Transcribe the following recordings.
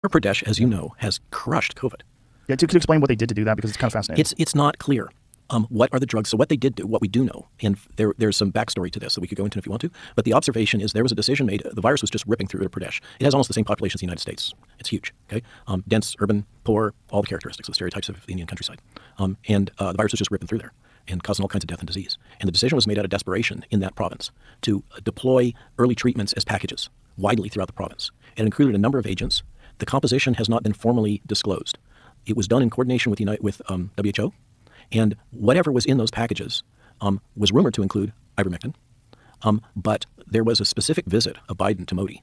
Uttar Pradesh, as you know, has crushed COVID. Yeah, could you explain what they did to do that? Because it's kind of fascinating. It's not clear. What are the drugs? So what they did do, what we do know, and there's some backstory to this that we could go into if you want to, but the observation is there was a decision made. The virus was just ripping through Uttar Pradesh. It has almost the same population as the United States. It's huge, okay? Dense, urban, poor, all the characteristics, the stereotypes of the Indian countryside. And the virus was just ripping through there and causing all kinds of death and disease. And the decision was made out of desperation in that province to deploy early treatments as packages widely throughout the province. It included a number of agents. The composition has not been formally disclosed. It was done in coordination with WHO. And whatever was in those packages was rumored to include ivermectin. But there was a specific visit of Biden to Modi.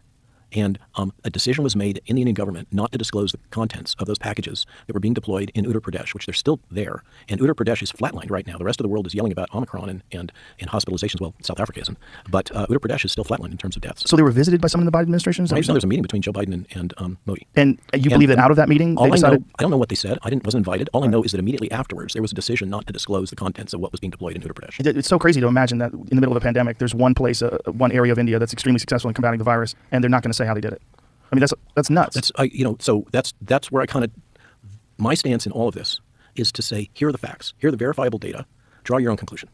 And a decision was made in the Indian government not to disclose the contents of those packages that were being deployed in Uttar Pradesh, which they're still there. And Uttar Pradesh is flatlined right now. The rest of the world is yelling about Omicron and hospitalizations. Well, South Africa isn't. But Uttar Pradesh is still flatlined in terms of deaths. So they were visited by someone in the Biden administration? I know there's a meeting between Joe Biden and Modi. And you believe that out of that meeting, they decided? I don't know what they said. I wasn't invited. All I know is that immediately afterwards, there was a decision not to disclose the contents of what was being deployed in Uttar Pradesh. It's so crazy to imagine that in the middle of a pandemic, there's one place, one area of India that's extremely successful in combating the virus, and they're not going to say how they did it. I mean, that's nuts. So that's where I kind of, my stance in all of this is to say, here are the facts, here are the verifiable data, draw your own conclusion.